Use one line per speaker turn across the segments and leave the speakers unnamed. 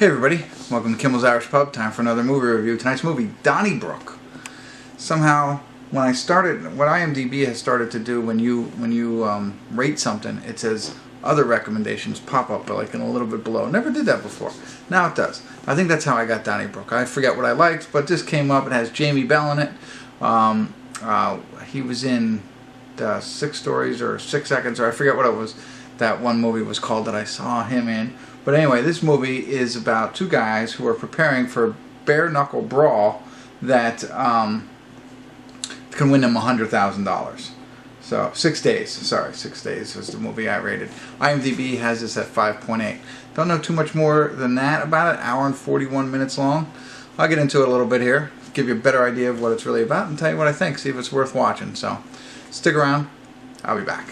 Hey everybody, welcome to Kimmel's Irish Pub. Time for another movie review. Tonight's movie, Donnybrook. Somehow, when I started, what IMDb has started to do when you rate something, it says other recommendations pop up, but like in a little bit below. Never did that before. Now it does. I think that's how I got Donnybrook. I forget what I liked, but this came up. It has Jamie Bell in it. He was in 6 Stories or 6 Seconds, or I forget what it was. That one movie was called that I saw him in. But anyway, this movie is about 2 guys who are preparing for a bare-knuckle brawl that can win them $100,000. So, 6 days. Sorry, 6 days was the movie I rated. IMDb has this at 5.8. Don't know too much more than that about it. Hour and 41 minutes long. I'll get into it a little bit here, give you a better idea of what it's really about, and tell you what I think, see if it's worth watching. So, stick around. I'll be back.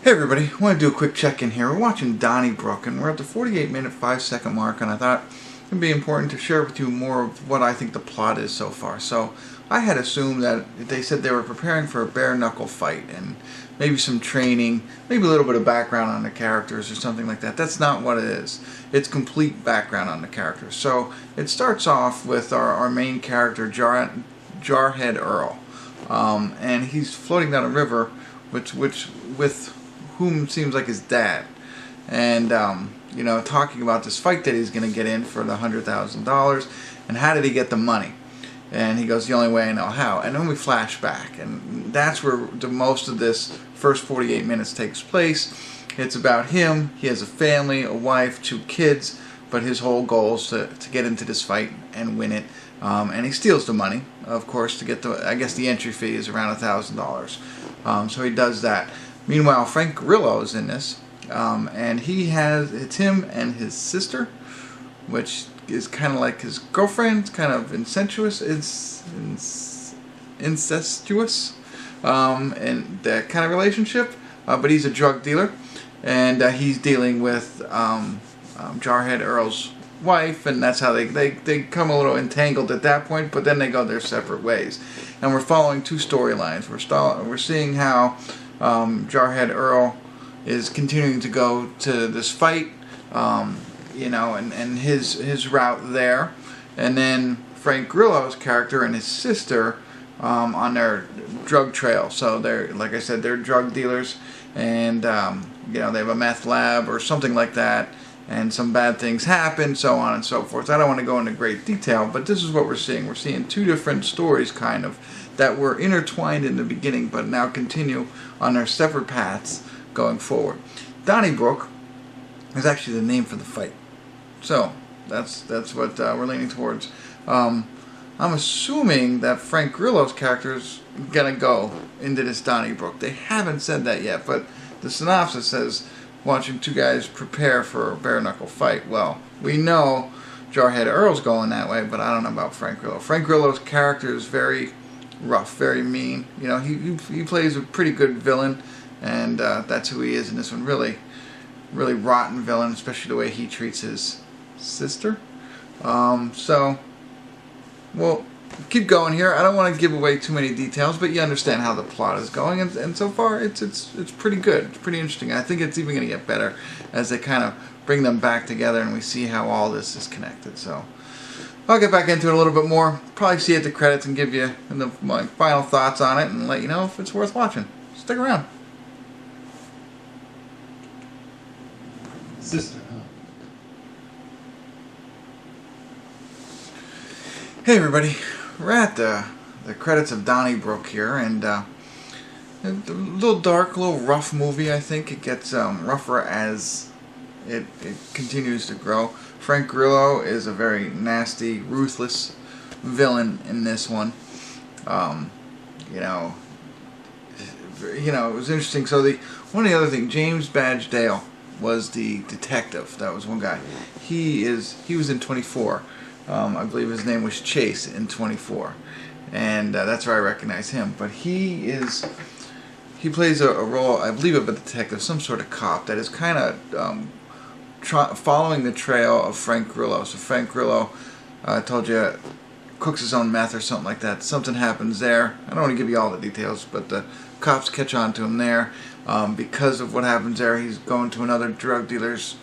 Hey everybody, I want to do a quick check-in here. We're watching Donnybrook, and we're at the 48-minute, 5-second mark, and I thought it would be important to share with you more of what I think the plot is so far. So, I had assumed that they said they were preparing for a bare-knuckle fight, and maybe some training, maybe a little bit of background on the characters or something like that. That's not what it is. It's complete background on the characters. So, it starts off with our main character, Jarhead Earl, and he's floating down a river with whom seems like his dad, and you know, talking about this fight that he's going to get in for the $100,000, and how did he get the money? And he goes, the only way I know how. And then we flash back, and that's where the most of this first 48 minutes takes place. It's about him. He has a family, a wife, 2 kids, but his whole goal is to get into this fight and win it. And he steals the money, of course, to get the, I guess the entry fee is around $1,000. So he does that. Meanwhile, Frank Grillo is in this, and it's him and his sister, which is kind of like his girlfriend, kind of incestuous, and that kind of relationship, but he's a drug dealer, and he's dealing with Jarhead Earl's wife, and that's how they come a little entangled at that point, but then they go their separate ways. And we're following 2 storylines. We're seeing how Jarhead Earl is continuing to go to this fight, you know, and his route there, and then Frank Grillo's character and his sister on their drug trail. So they're, like I said, they're drug dealers, and you know, they have a meth lab or something like that, and some bad things happen, so on and so forth. I don't want to go into great detail, but this is what we're seeing. We're seeing 2 different stories, kind of, that were intertwined in the beginning, but now continue on their separate paths going forward. Donnybrook is actually the name for the fight. So, that's what we're leaning towards. I'm assuming that Frank Grillo's character is going to go into this Donnybrook. They haven't said that yet, but the synopsis says, watching 2 guys prepare for a bare-knuckle fight. Well, we know Jarhead Earl's going that way, but I don't know about Frank Grillo. Frank Grillo's character is very rough, very mean. You know, he plays a pretty good villain, and that's who he is in this one. Really, really rotten villain, especially the way he treats his sister. So, we'll keep going here. I don't want to give away too many details, but you understand how the plot is going, and so far it's pretty good. It's pretty interesting. I think it's even going to get better as they kind of bring them back together, and we see how all this is connected. So, I'll get back into it a little bit more, probably see at the credits and give you my final thoughts on it and let you know if it's worth watching. Stick around.
Sister, huh?
Hey everybody, we're at the credits of Donnybrook here, and a little dark, a little rough movie. I think it gets rougher as it continues to grow. Frank Grillo is a very nasty, ruthless villain in this one. You know, it was interesting. So one of the other things, James Badge Dale was the detective. That was one guy. He was in 24. I believe his name was Chase in 24, and that's where I recognize him. But he plays a role, I believe, of a detective, some sort of cop that is kind of following the trail of Frank Grillo. So Frank Grillo, I told you, cooks his own meth or something like that. Something happens there. I don't want to give you all the details, but the cops catch on to him there. Because of what happens there, he's going to another drug dealer's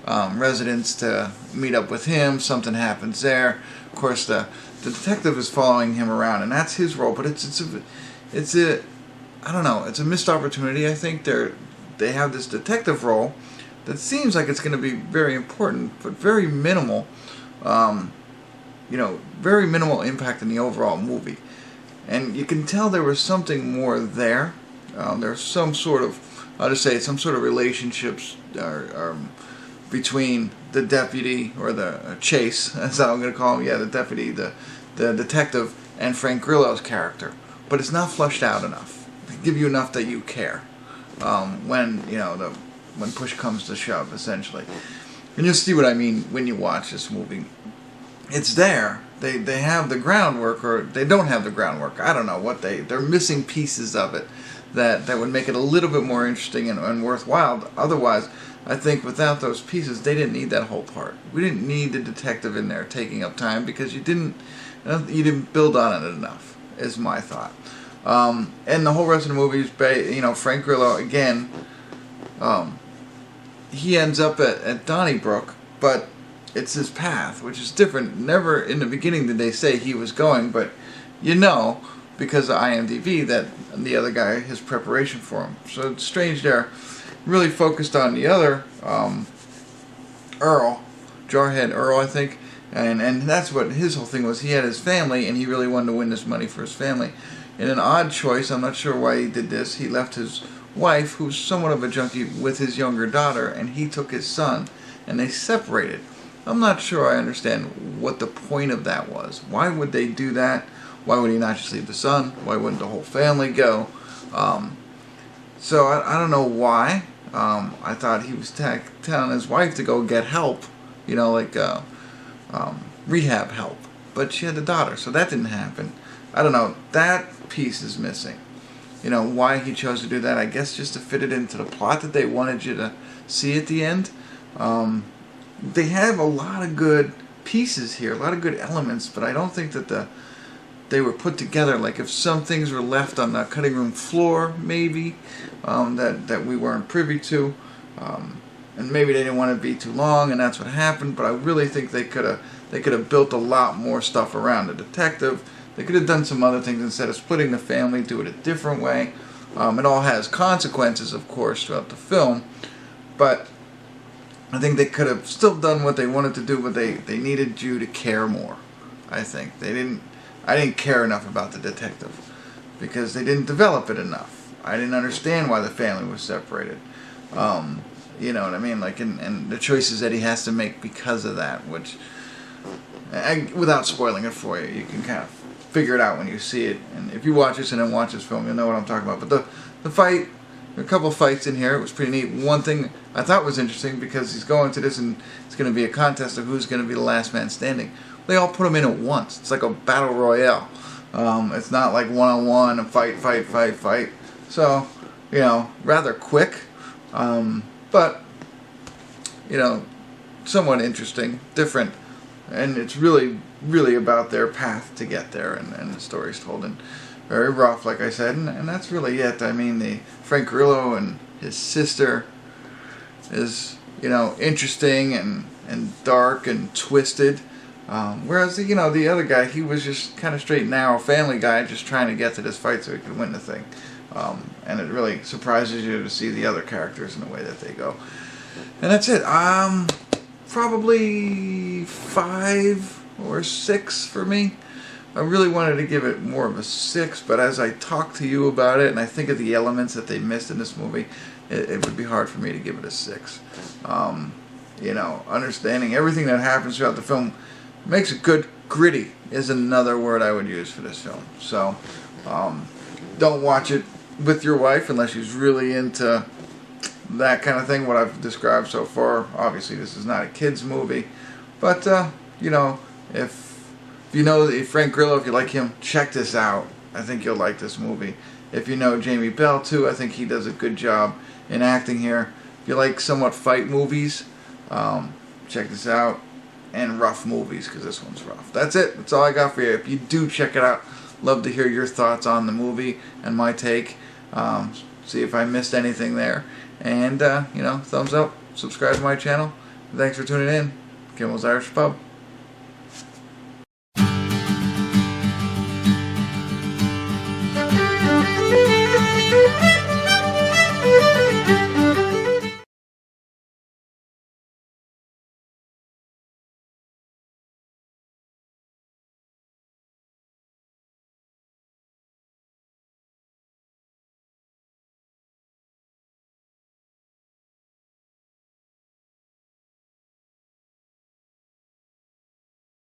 residence to meet up with him. Something happens there. Of course, the detective is following him around, and that's his role. But it's a I don't know. It's a missed opportunity. I think they have this detective role that seems like it's going to be very important, but very minimal. Very minimal impact in the overall movie. And you can tell there was something more there. There's some sort of, I'll just say, some sort of relationships between the deputy, or the Chase, that's how I'm going to call him, yeah, the deputy, the detective, and Frank Grillo's character. But it's not fleshed out enough to give you enough that you care when push comes to shove, essentially. And you'll see what I mean when you watch this movie. It's there. They have the groundwork, or they don't have the groundwork. I don't know what they're missing pieces of it that would make it a little bit more interesting and worthwhile. Otherwise, I think without those pieces, they didn't need that whole part. We didn't need the detective in there taking up time, because you didn't build on it enough, is my thought. And the whole rest of the movie is, Frank Grillo again. He ends up at Donnybrook, but it's his path, which is different. Never in the beginning did they say he was going, but because of IMDb, that the other guy, his preparation for him. So it's strange there. Really focused on the other Earl, Jarhead Earl, I think, and that's what his whole thing was. He had his family, and he really wanted to win this money for his family. In an odd choice, I'm not sure why he did this. He left his wife, who's somewhat of a junkie, with his younger daughter, and he took his son, and they separated. I'm not sure I understand what the point of that was. Why would they do that? Why would he not just leave the son? Why wouldn't the whole family go? So I don't know why. I thought he was telling his wife to go get help, rehab help. But she had the daughter, so that didn't happen. I don't know. That piece is missing. Why he chose to do that, I guess just to fit it into the plot that they wanted you to see at the end. They have a lot of good pieces here, a lot of good elements, but I don't think that they were put together. Like, if some things were left on the cutting room floor, maybe, that we weren't privy to, and maybe they didn't want to be too long, and that's what happened. But I really think they could have built a lot more stuff around the detective. They could have done some other things instead of splitting the family, do it a different way. It all has consequences, of course, throughout the film, but I think they could have still done what they wanted to do, but they needed you to care more. I think I didn't care enough about the detective because they didn't develop it enough. I didn't understand why the family was separated. You know what I mean? Like, and the choices that he has to make because of that, which, without spoiling it for you, you can kind of figure it out when you see it. And if you watch this and then watch this film, you'll know what I'm talking about. But the fight, there are a couple of fights in here. It was pretty neat. One thing I thought was interesting, because he's going to this and it's going to be a contest of who's going to be the last man standing. They all put him in at once. It's like a battle royale. It's not like one-on-one and fight. So, rather quick. But, somewhat interesting, different. And it's really, really about their path to get there, and the story's told in very rough, like I said, and that's really it. I mean, the Frank Grillo and his sister is, interesting and dark and twisted. Whereas, the other guy, he was just kind of straight and narrow family guy, just trying to get to this fight so he could win the thing. And it really surprises you to see the other characters in the way that they go. And that's it. Probably 5 or 6 for me. I really wanted to give it more of a 6, but as I talk to you about it and I think of the elements that they missed in this movie, it would be hard for me to give it a 6. Understanding everything that happens throughout the film makes it good. Gritty is another word I would use for this film. So, don't watch it with your wife unless she's really into that kind of thing, what I've described so far. Obviously, this is not a kid's movie. But, if Frank Grillo, if you like him, check this out. I think you'll like this movie. If you know Jamie Bell, too, I think he does a good job in acting here. If you like somewhat fight movies, check this out. and rough movies, because this one's rough. That's it. That's all I got for you. If you do check it out, love to hear your thoughts on the movie and my take. See if I missed anything there. And, you know, thumbs up, subscribe to my channel. Thanks for tuning in. Kimmel's Irish Pub.